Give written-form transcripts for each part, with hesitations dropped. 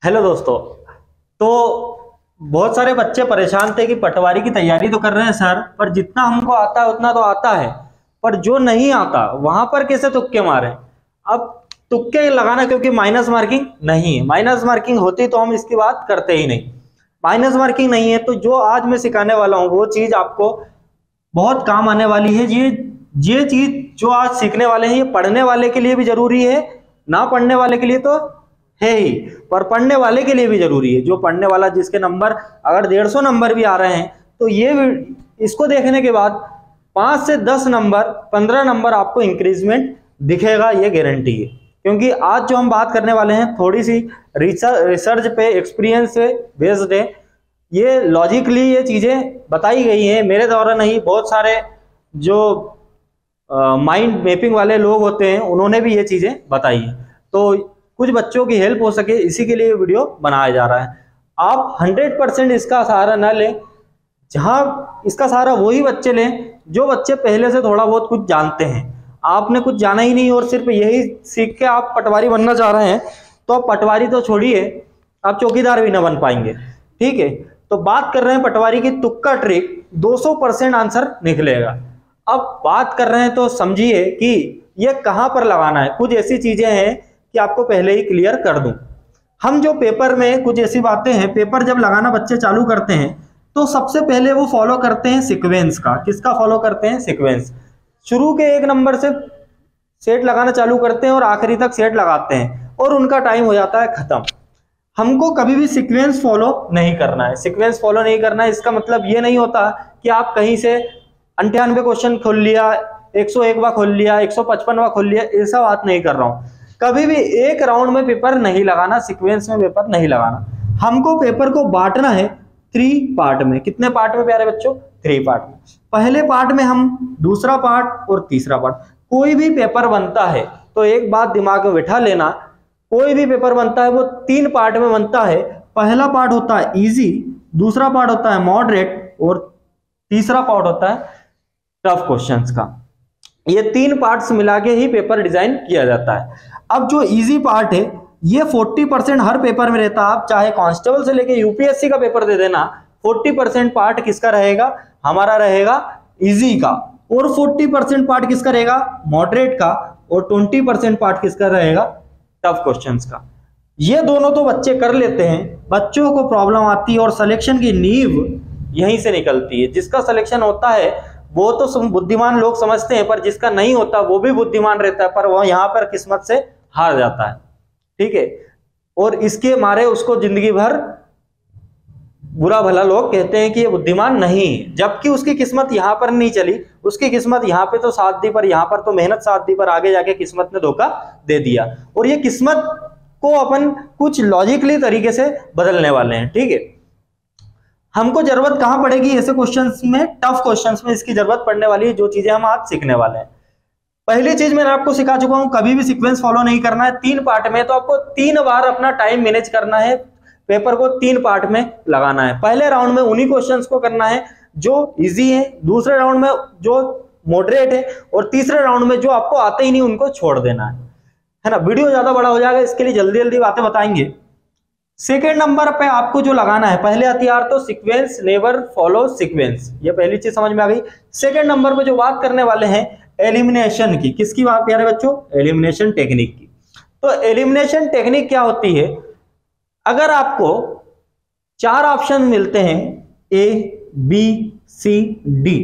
Hello दोस्तों। तो बहुत सारे बच्चे परेशान थे कि पटवारी की तैयारी तो कर रहे हैं सर, पर जितना हमको आता है उतना तो आता है, पर जो नहीं आता वहां पर कैसे तुक्के मारें। अब तुक्के लगाना क्योंकि माइनस मार्किंग नहीं है, माइनस मार्किंग होती तो हम इसकी बात करते ही नहीं। माइनस मार्किंग नहीं है तो जो आज मैं सिखाने वाला हूँ वो चीज आपको बहुत काम आने वाली है। ये चीज जो आज सीखने वाले हैं ये पढ़ने वाले के लिए भी जरूरी है, ना पढ़ने वाले के लिए तो है ही, पर पढ़ने वाले के लिए भी जरूरी है। जो पढ़ने वाला जिसके नंबर अगर 150 नंबर भी आ रहे हैं तो ये इसको देखने के बाद 5 से 10 नंबर 15 नंबर आपको इंक्रीजमेंट दिखेगा, ये गारंटी है। क्योंकि आज जो हम बात करने वाले हैं थोड़ी सी रिसर्च पे एक्सपीरियंस पे बेस्ड है। ये लॉजिकली ये चीजें बताई गई हैं, मेरे द्वारा नहीं, बहुत सारे जो माइंड मैपिंग वाले लोग होते हैं उन्होंने भी ये चीजें बताई हैं। तो कुछ बच्चों की हेल्प हो सके इसी के लिए वीडियो बनाया जा रहा है। आप 100% इसका सहारा ना लें, जहां इसका सहारा वही बच्चे लें जो बच्चे पहले से थोड़ा बहुत कुछ जानते हैं। आपने कुछ जाना ही नहीं और सिर्फ यही सीख के आप पटवारी बनना चाह रहे हैं तो आप पटवारी तो छोड़िए, आप चौकीदार भी ना बन पाएंगे। ठीक है, तो बात कर रहे हैं पटवारी की तुक्का ट्रिक, 200% आंसर निकलेगा। अब बात कर रहे हैं तो समझिए कि ये कहां पर लगाना है। कुछ ऐसी चीजें हैं कि आपको पहले ही क्लियर कर दूं। हम जो पेपर में कुछ ऐसी बातें हैं, पेपर जब लगाना बच्चे चालू करते हैं तो सबसे पहले वो फॉलो करते हैं सीक्वेंस का। किसका फॉलो करते हैं? सीक्वेंस। शुरू के 1 नंबर से सेट लगाना चालू करते हैं और आखिरी तक सेट लगाते हैं और उनका टाइम हो जाता है खत्म। हमको कभी भी सीक्वेंस फॉलो नहीं करना है। सीक्वेंस फॉलो नहीं करना है इसका मतलब ये नहीं होता कि आप कहीं से 98 क्वेश्चन खोल लिया, 101वां खोल लिया, 155वां खोल लिया, ऐसा बात नहीं कर रहा हूं। कभी भी एक राउंड में पेपर नहीं लगाना, सीक्वेंस में पेपर नहीं लगाना। हमको पेपर को बांटना है 3 पार्ट में। कितने पार्ट में प्यारे बच्चों? 3 पार्ट में। पहले पार्ट में हम दूसरा पार्ट और तीसरा पार्ट। कोई भी पेपर बनता है तो एक बात दिमाग में बिठा लेना, कोई भी पेपर बनता है वो 3 पार्ट में बनता है। पहला पार्ट होता है इजी, दूसरा पार्ट होता है मॉडरेट और तीसरा पार्ट होता है टफ क्वेश्चंस का। ये 3 पार्ट्स मिला के ही पेपर डिजाइन किया जाता है। अब जो इजी पार्ट है ये 40% हर पेपर में रहता है। आप चाहे कांस्टेबल से लेके यूपीएससी का पेपर दे देना, 40% पार्ट किसका रहेगा? हमारा रहेगा इजी का। और 40% पार्ट किसका रहेगा? मॉडरेट का। और 20% पार्ट किसका रहेगा? टफ क्वेश्चंस का। ये दोनों तो बच्चे कर लेते हैं, बच्चों को प्रॉब्लम आती है और सिलेक्शन की नींव यहीं से निकलती है। जिसका सिलेक्शन होता है वो तो बुद्धिमान लोग समझते हैं, पर जिसका नहीं होता वो भी बुद्धिमान रहता है, पर वो यहां पर किस्मत से हार जाता है। ठीक है, और इसके मारे उसको जिंदगी भर बुरा भला लोग कहते हैं कि ये बुद्धिमान नहीं, जबकि उसकी किस्मत यहां पर नहीं चली। उसकी किस्मत यहां पे तो साथ दी, पर यहां पर तो मेहनत साथ दी, पर आगे जाके किस्मत ने धोखा दे दिया। और ये किस्मत को अपन कुछ लॉजिकली तरीके से बदलने वाले हैं। ठीक है, हमको जरूरत कहां पड़ेगी ऐसे क्वेश्चंस में? टफ क्वेश्चंस में इसकी जरूरत पड़ने वाली है, जो चीजें हम आज सीखने वाले हैं। पहली चीज मैंने आपको सिखा चुका हूं, कभी भी सीक्वेंस फॉलो नहीं करना है। 3 पार्ट में तो आपको 3 बार अपना टाइम मैनेज करना है, पेपर को 3 पार्ट में लगाना है। पहले राउंड में उन्हीं क्वेश्चंस को करना है जो इजी है, दूसरे राउंड में जो मॉडरेट है, और तीसरे राउंड में जो आपको आते ही नहीं उनको छोड़ देना है ना। वीडियो ज्यादा बड़ा हो जाएगा, इसके लिए जल्दी जल्दी बातें बताएंगे। सेकेंड नंबर पे आपको जो लगाना है, पहले हथियार तो सीक्वेंस, नेवर फॉलो सीक्वेंस, ये पहली चीज समझ में आ गई। सेकेंड नंबर पे जो बात करने वाले हैं एलिमिनेशन की। किसकी बात प्यारे बच्चों? एलिमिनेशन टेक्निक की। तो एलिमिनेशन टेक्निक क्या होती है? अगर आपको 4 ऑप्शन मिलते हैं, A B C D,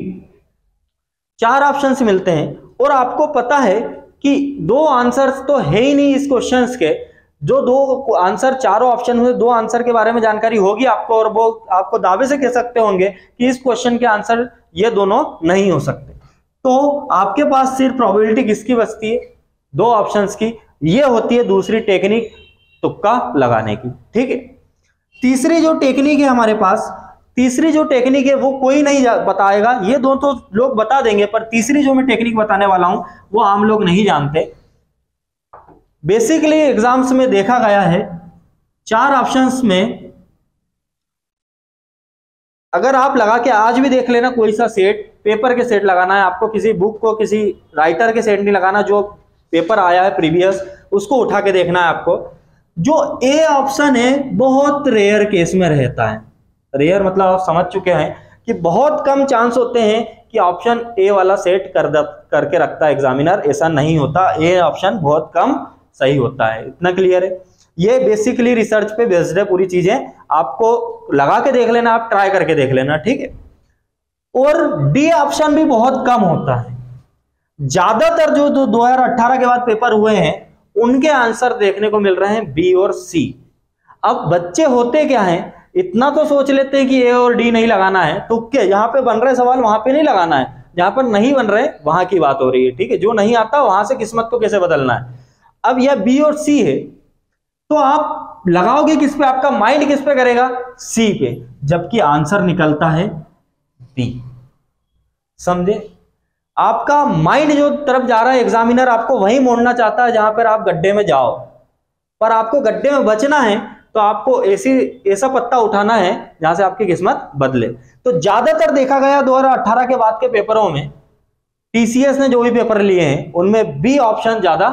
4 option मिलते हैं और आपको पता है कि 2 आंसर्स तो है ही नहीं इस क्वेश्चंस के, जो 2 आंसर, चारों ऑप्शन में 2 आंसर के बारे में जानकारी होगी आपको, और वो आपको दावे से कह सकते होंगे कि इस क्वेश्चन के आंसर ये दोनों नहीं हो सकते, तो आपके पास सिर्फ प्रोबेबिलिटी किसकी बचती है? 2 ऑप्शंस की। ये होती है दूसरी टेक्निक, तुक्का लगाने की। ठीक है, तीसरी जो टेक्निक है हमारे पास, तीसरी जो टेक्निक है वो कोई नहीं बताएगा, ये 2 तो लोग बता देंगे, पर तीसरी जो मैं टेक्निक बताने वाला हूं वो आम लोग नहीं जानते। बेसिकली एग्जाम्स में देखा गया है 4 ऑप्शंस में अगर आप लगा के आज भी देख लेना, कोई सा सेट, पेपर के सेट लगाना है आपको, किसी बुक को, किसी राइटर के सेट नहीं लगाना, जो पेपर आया है प्रीवियस उसको उठा के देखना है आपको। जो ए ऑप्शन है बहुत रेयर केस में रहता है। रेयर मतलब आप समझ चुके हैं कि बहुत कम चांस होते हैं कि ऑप्शन ए वाला सेट करके रखता है एग्जामिनर, ऐसा नहीं होता। ए ऑप्शन बहुत कम सही होता है, इतना क्लियर है। ये बेसिकली रिसर्च पे बेस्ड है पूरी चीजें, आपको लगा के देख लेना, आप ट्राई करके देख लेना, ठीक है। और डी ऑप्शन भी बहुत कम होता है। ज्यादातर जो 2018 के बाद पेपर हुए हैं उनके आंसर देखने को मिल रहे हैं बी और सी। अब बच्चे होते क्या हैं, इतना तो सोच लेते हैं कि ए और डी नहीं लगाना है, तुक्के जहां पे बन रहे सवाल वहां पे नहीं लगाना है, जहां पर नहीं बन रहे वहां की बात हो रही है, ठीक है। जो नहीं आता वहां से किस्मत को कैसे बदलना है। अब यह बी और सी है तो आप लगाओगे किस पे, आपका माइंड किस पे करेगा, सी पे, जबकि आंसर निकलता है बी। समझे, आपका माइंड जो तरफ जा रहा है एग्जामिनर आपको वही मोड़ना चाहता है जहां पर आप गड्ढे में जाओ, पर आपको गड्ढे में बचना है तो आपको ऐसा पत्ता उठाना है जहां से आपकी किस्मत बदले। तो ज्यादातर देखा गया 2018 के बाद के पेपरों में टीसीएस ने जो भी पेपर लिए हैं उनमें बी ऑप्शन ज्यादा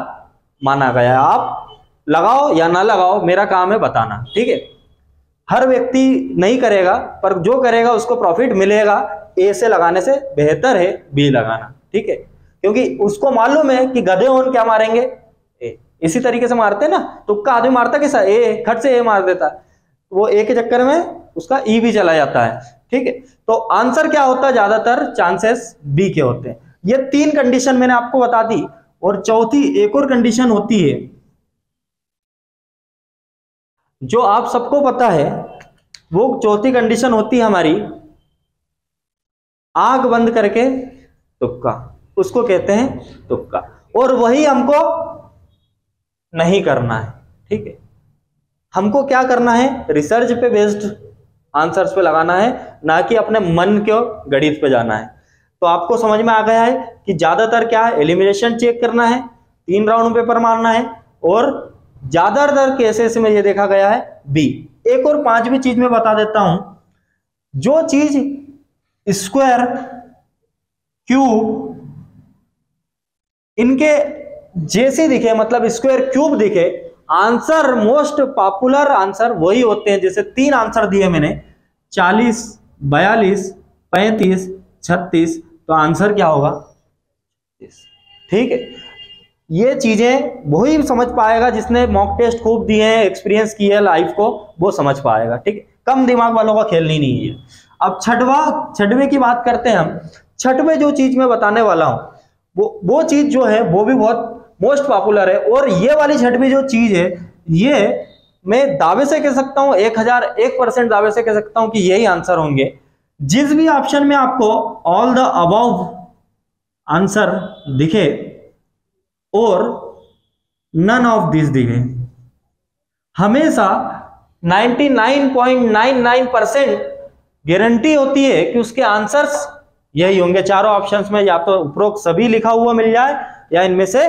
माना गया है। आप लगाओ या ना लगाओ, मेरा काम है बताना, ठीक है। हर व्यक्ति नहीं करेगा, पर जो करेगा उसको प्रॉफिट मिलेगा। ए से लगाने से बेहतर है बी लगाना, ठीक है, क्योंकि उसको मालूम है कि गधे होन क्या मारेंगे, ए। इसी तरीके से मारते ना, तुक्का आदमी मारता कैसा, ए खट से ए मार देता, वो ए के चक्कर में उसका ई भी चला जाता है, ठीक है। तो आंसर क्या होता है, ज्यादातर चांसेस बी के होते हैं। ये 3 कंडीशन मैंने आपको बता दी, और चौथी एक और कंडीशन होती है जो आप सबको पता है। वो चौथी कंडीशन होती है हमारी आंख बंद करके तुक्का, उसको कहते हैं तुक्का, और वही हमको नहीं करना है, ठीक है। हमको क्या करना है, रिसर्च पे बेस्ड आंसर्स पे लगाना है, ना कि अपने मन के गणित पे जाना है। तो आपको समझ में आ गया है कि ज्यादातर क्या है, एलिमिनेशन चेक करना है, 3 राउंड पेपर मारना है, और ज्यादातर केसेस में ये देखा गया है बी। एक और 5वीं चीज में बता देता हूं, जो चीज स्क्वायर क्यूब इनके जैसे दिखे, मतलब स्क्वायर क्यूब दिखे, आंसर मोस्ट पॉपुलर आंसर वही होते हैं। जैसे 3 आंसर दिए मैंने, 40, 42, 35, 36, तो आंसर क्या होगा, ठीक है। ये चीजें वही समझ पाएगा जिसने मॉक टेस्ट खूब दिए हैं, एक्सपीरियंस किया है लाइफ को, वो समझ पाएगा, ठीक है। कम दिमाग वालों का खेल नहीं है। अब छठवें की बात करते हैं हम। छठवें जो चीज मैं बताने वाला हूं वो चीज जो है वो भी बहुत मोस्ट पॉपुलर है, और ये वाली छठवीं जो चीज है ये मैं दावे से कह सकता हूं, 1001% दावे से कह सकता हूं कि यही आंसर होंगे। जिस भी ऑप्शन में आपको ऑल द अबव आंसर दिखे और नन ऑफ दिस दिखे, हमेशा 99.99% गारंटी होती है कि उसके आंसर्स यही होंगे। चारों ऑप्शंस में या तो उपरोक्त सभी लिखा हुआ मिल जाए या इनमें से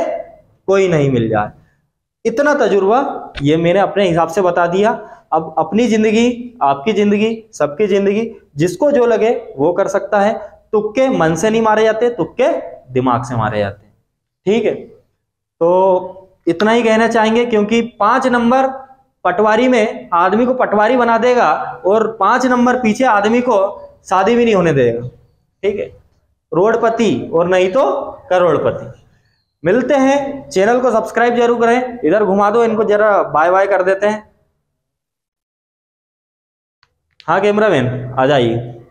कोई नहीं मिल जाए। इतना तजुर्बा ये मैंने अपने हिसाब से बता दिया। अब अपनी जिंदगी, आपकी जिंदगी, सबकी जिंदगी, जिसको जो लगे वो कर सकता है। तुक्के मन से नहीं मारे जाते, तुक्के दिमाग से मारे जाते, ठीक है। तो इतना ही कहना चाहेंगे, क्योंकि 5 नंबर पटवारी में आदमी को पटवारी बना देगा और 5 नंबर पीछे आदमी को शादी भी नहीं होने देगा, ठीक है। रोडपति और नहीं तो करोड़पति। मिलते हैं, चैनल को सब्सक्राइब जरूर करें। इधर घुमा दो इनको जरा, बाय बाय कर देते हैं। हाँ कैमरामैन आ जाइए।